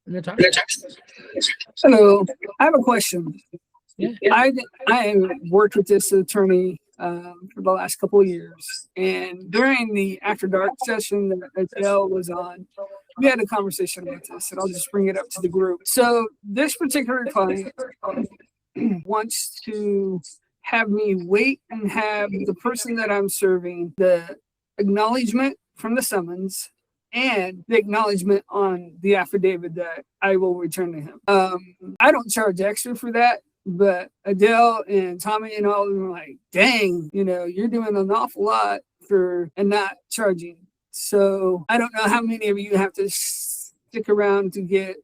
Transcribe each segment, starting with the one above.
Natasha. Hello, I have a question. Yeah. I worked with this attorney for the last couple of years, and during the after dark session that Adele was on, we had a conversation about this, and I'll just bring it up to the group. So this particular client wants to have me wait and have the person that I'm serving the acknowledgement from the summons and the acknowledgement on the affidavit that I will return to him. I don't charge extra for that, but Adele and Tommy and all of them are like, dang, you're doing an awful lot for and not charging. So I don't know how many of you have to stick around to get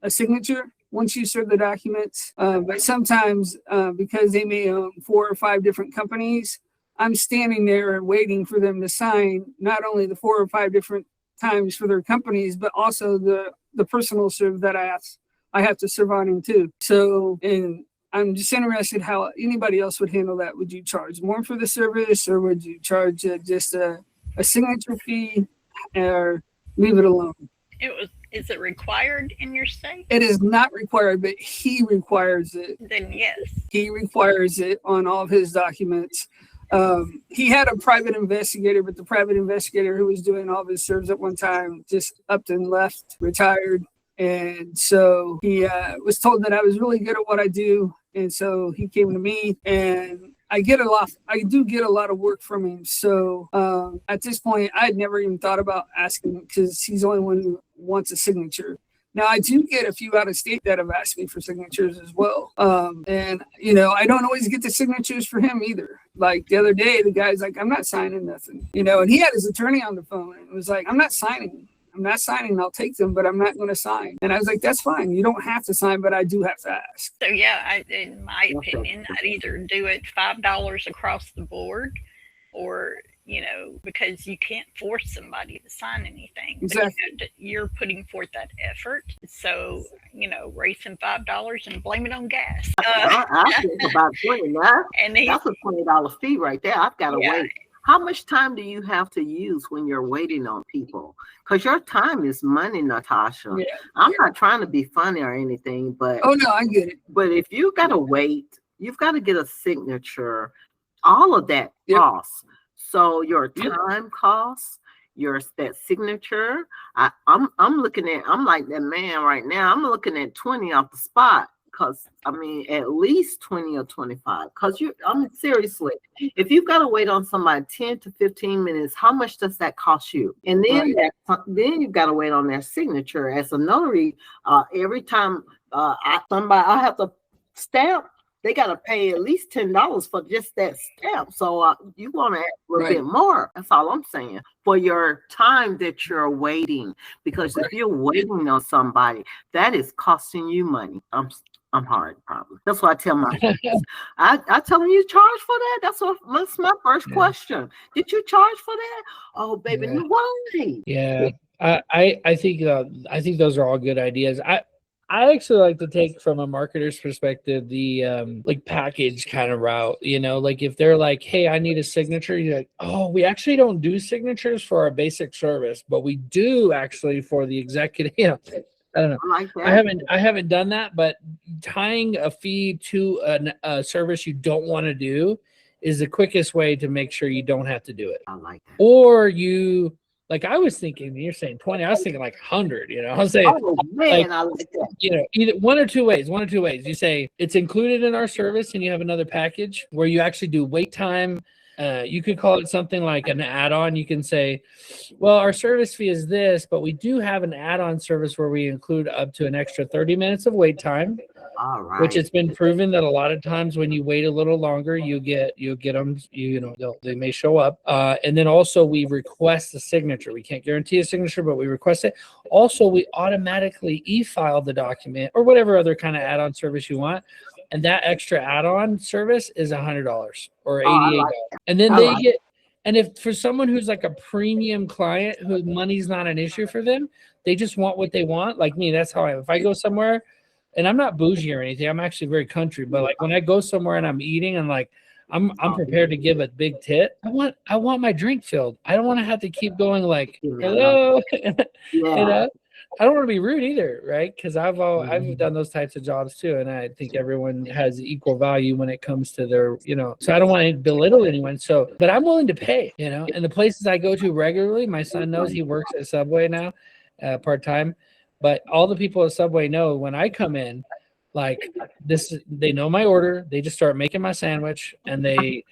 a signature once you serve the documents. But sometimes because they may own 4 or 5 different companies, I'm standing there waiting for them to sign not only the 4 or 5 different times for their companies, but also the personal serve that I have to serve on them too. So, and I'm just interested how anybody else would handle that. Would you charge more for the service, or would you charge just a signature fee, or leave it alone? Is it required in your state? It is not required, but he requires it. Then yes. He requires it on all of his documents. He had a private investigator, but the private investigator who was doing all of his serves at one time just upped and left, retired. And so he was told that I was really good at what I do. And so he came to me, and I do get a lot of work from him. So at this point, I had never even thought about asking him, because he's the only one who wants a signature. Now, I do get a few out of state that have asked me for signatures as well. And, I don't always get the signatures for him either. Like the other day, the guy's like, I'm not signing nothing, and he had his attorney on the phone and was like, I'm not signing. I'll take them, but I'm not going to sign. And I was like, that's fine. You don't have to sign, but I do have to ask. So yeah, in my opinion, I'd either do it $5 across the board, or, because you can't force somebody to sign anything. Exactly. But you're putting forth that effort. So, raise some $5 and blame it on gas. I think about 20 now. And that's a $20 fee right there. I've got to wait. How much time do you have to use when you're waiting on people? Because your time is money, Natasha. Yeah. I'm not trying to be funny or anything, but oh no, I get it. But if you got to wait, you've got to get a signature. All of that costs. So your time costs, that signature. I'm like that man right now. I'm looking at 20 off the spot. Because at least 20 or 25. Because seriously, if you've got to wait on somebody 10 to 15 minutes, how much does that cost you? And then then you've got to wait on their signature. As a notary, every time I have to stamp, they got to pay at least $10 for just that stamp. So you want to add a little bit more. That's all I'm saying. For your time that you're waiting. Because if you're waiting on somebody, that is costing you money. I'm hard, probably. That's what I tell my kids. I tell them, you charge for that? That's my first question. Did you charge for that? Oh, baby, no way. Yeah, I think those are all good ideas. I actually like to take, from a marketer's perspective, the like package kind of route. Like if they're like, hey, I need a signature, you're like, oh, we actually don't do signatures for our basic service, but we do actually for the executive. I don't know. I like that. I haven't done that, but tying a fee to a service you don't want to do is the quickest way to make sure you don't have to do it. I like that. Or you, like I was thinking, you're saying 20, I was thinking like 100, I was saying, oh man, I like that. Either one or two ways. You say it's included in our service and you have another package where you actually do wait time. You could call it something like an add-on. You can say, well, our service fee is this, but we do have an add-on service where we include up to an extra 30 minutes of wait time. All right. Which it's been proven that a lot of times when you wait a little longer, you get them, they may show up. And then also we request a signature. We can't guarantee a signature, but we request it. Also, we automatically e-file the document or whatever other kind of add-on service you want. And that extra add-on service is $100 or $88. Like and then they get, and if for someone who's like a premium client whose money's not an issue for them, they just want what they want. Like me, that's how if I go somewhere, and I'm not bougie or anything, I'm actually very country, but like when I go somewhere and I'm eating and like I'm prepared to give a big tip, I want my drink filled. I don't want to have to keep going like, hello. I don't want to be rude either, right? Because I've done those types of jobs too, and I think everyone has equal value when it comes to their, So I don't want to belittle anyone. So, but I'm willing to pay, And the places I go to regularly, my son knows he works at Subway now, part time. But all the people at Subway know when I come in, like they know my order. They just start making my sandwich, and they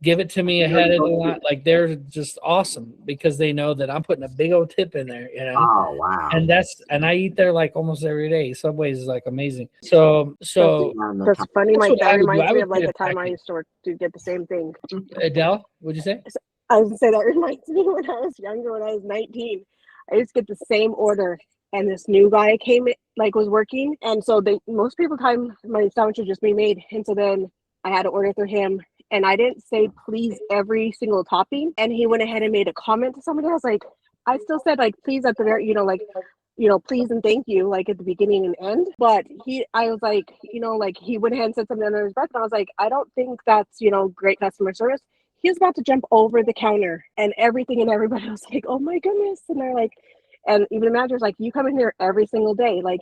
give it to me ahead of the line. Like they're just awesome because they know that I'm putting a big old tip in there, Oh, wow. And I eat there like almost every day. Subways is like amazing. So That's funny, That's Mike. what I That would do. reminds I me would of like put the it time back I in. used to work to get the same thing. Adele, what'd you say? I was gonna say that reminds me when I was younger, when I was 19. I used to get the same order, and this new guy came in, like was working, and so most people time my sandwich would just be made, and so then I had to order through him, and I didn't say please every single topping, and he went ahead and made a comment to somebody else. Like I still said like please at the very, please and thank you, like at the beginning and end. But I was like, like he went ahead and said something under his breath, and I was like, I don't think that's great customer service. He was about to jump over the counter and everything, and everybody was like, oh my goodness. And they're like, and even the manager's like, you come in here every single day, like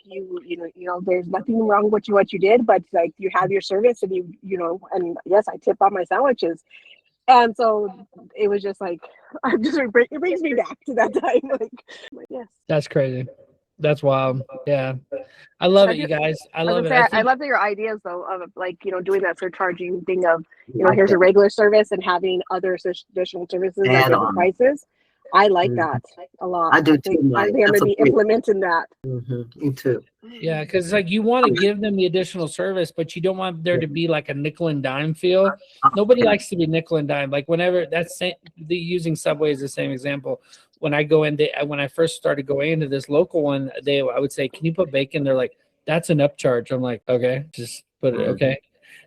there's nothing wrong with what you did, but like you have your service, and and yes, I tip on my sandwiches. And so it was just like, it brings me back to that time. Like yes. That's crazy. That's wild. Yeah. I love I it, you do- guys. I I was love it. gonna say, I think- love your ideas though of like doing that surcharging thing of here's a regular service and having other additional services at different Add-on. prices. I like Mhm. that a lot. I do I think too, Mike. I'm gonna That's a be great- implementing that. Me too. Yeah, because like you want to give them the additional service, but you don't want there to be like a nickel and dime feel. Nobody likes to be nickel and dime. Like whenever using Subway is the same example. When I go in, when I first started going into this local one, I would say, "Can you put bacon?" They're like, "That's an upcharge." I'm like, "Okay, just put it." Okay.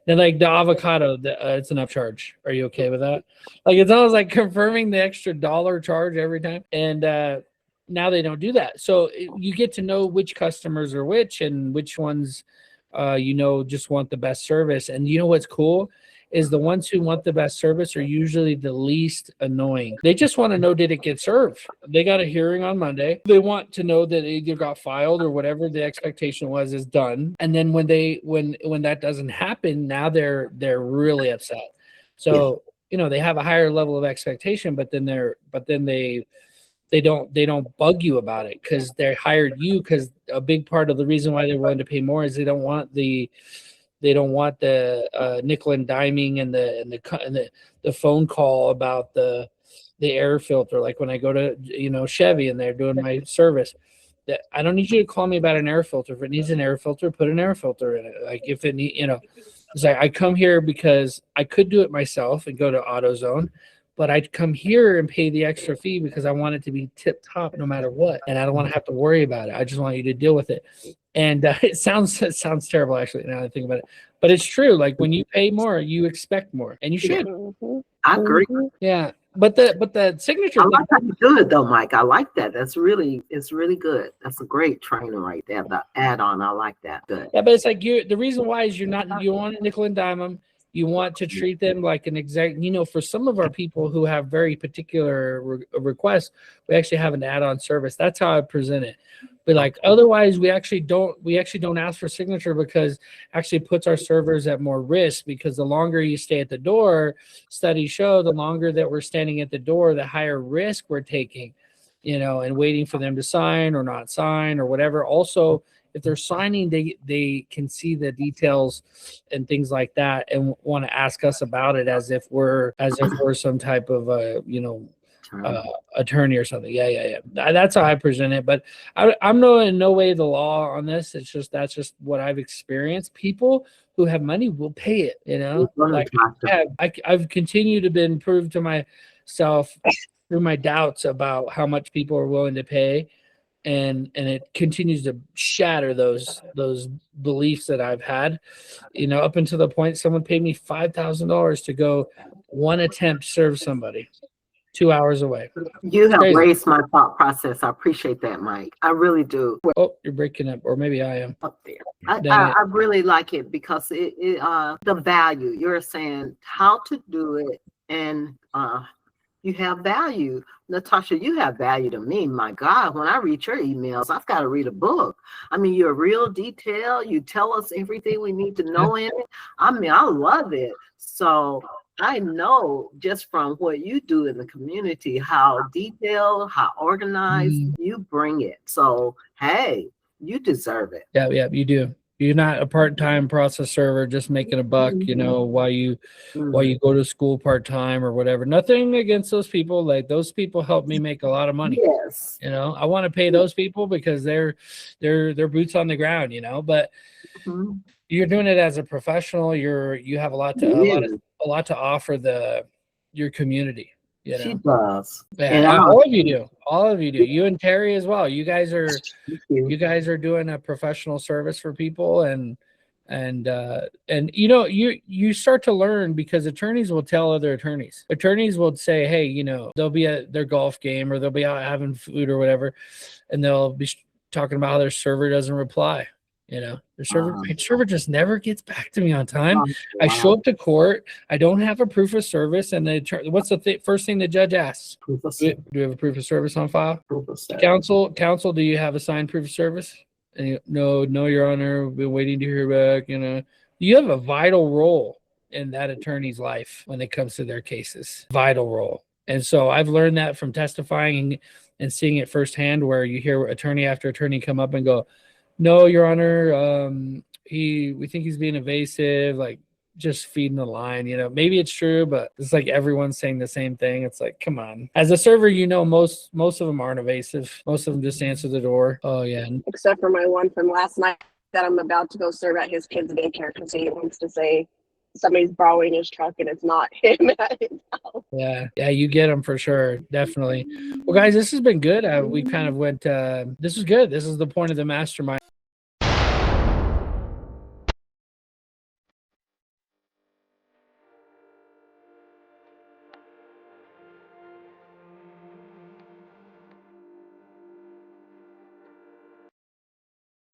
Then like the avocado, it's an upcharge. Are you okay with that? Like it's always like confirming the extra dollar charge every time, and now they don't do that. So you get to know which customers are which and which ones, just want the best service. And you know what's cool is the ones who want the best service are usually the least annoying. They just want to know, did it get served? They got a hearing on Monday. They want to know that it either got filed or whatever the expectation was is done. And then when that doesn't happen, now they're really upset. So, they have a higher level of expectation, but then they don't bug you about it because they hired you, because a big part of the reason why they're willing to pay more is they don't want the nickel and diming and the phone call about the air filter. Like when I go to Chevy and they're doing my service, that I don't need you to call me about an air filter. If it needs an air filter, put an air filter in it. Like if it need, it's like I come here because I could do it myself and go to AutoZone, but I'd come here and pay the extra fee because I want it to be tip top no matter what, and I don't want to have to worry about it. I just want you to deal with it. And it sounds terrible actually now that I think about it, but it's true. Like when you pay more, you expect more, and you should. Mhm. I agree. Yeah, but the signature I thing, like how you do it though, Mike. I like that. It's really good. That's a great training right there. The add-on, I like that. Good. yeah, but it's like the reason why is you want to nickel and dime them. You want to treat them like an exact, for some of our people who have very particular requests, we actually have an add-on service. That's how I present it. But like otherwise, we actually don't ask for signature because actually puts our servers at more risk, because the longer you stay at the door, studies show the longer that we're standing at the door, the higher risk we're taking, and waiting for them to sign or not sign or whatever. Also, if they're signing, they can see the details and things like that and want to ask us about it as if we're some type of attorney or something. Yeah. That's how I present it. But I'm in no way the law on this. It's just that's just what I've experienced. People who have money will pay it. Like I've continued to been proved to myself through my doubts about how much people are willing to pay. And it continues to shatter those beliefs that I've had, up until the point someone paid me $5,000 to go one attempt serve somebody 2 hours away. You have Crazy. raised my thought process. I appreciate that, Mike. I really do. Oh, you're breaking up, or maybe I am. Up there. Dang it. I really like it because the value you're saying how to do it and You have value. Natasha, you have value to me. My God, when I read your emails, I've got to read a book. I mean, you're real detail. You tell us everything we need to know in it. I mean, I love it. So I know just from what you do in the community, how detailed, how organized you bring it. So, hey, you deserve it. Yeah, you do. You're not a part-time process server just making a buck, you know, while you go to school part-time or whatever. Nothing against those people. Like, those people help me make a lot of money. Yes. You know, I want to pay those people because they're boots on the ground, you know, but you're doing it as a professional. You have a lot to offer your community. You know? She does. Yeah, And all of you do. All of you do. You and Terry as well. You guys are doing a professional service for people, and you know, you start to learn because attorneys will tell other attorneys. Attorneys will say, hey, you know, they'll be at their golf game or they'll be out having food or whatever, and they'll be talking about how their server doesn't reply. You know, my server just never gets back to me on time. I show up to court. I don't have a proof of service. And what's the first thing the judge asks? Do we have a proof of service on file? Counsel, do you have a signed proof of service? And no, Your Honor. We've been waiting to hear back. You know, you have a vital role in that attorney's life when it comes to their cases. Vital role. And so I've learned that from testifying and seeing it firsthand, where you hear attorney after attorney come up and go, no, Your Honor, we think he's being evasive, like just feeding the line. You know, maybe it's true, but it's like everyone's saying the same thing. It's like, come on. As a server, you know, most of them aren't evasive. Most of them just answer the door. Oh yeah. Except for my one from last night that I'm about to go serve at his kid's daycare because he wants to say somebody's borrowing his truck and it's not him at his house. Yeah, you get them for sure, definitely. Well, guys, this has been good. We kind of went. This is good. This is the point of the mastermind.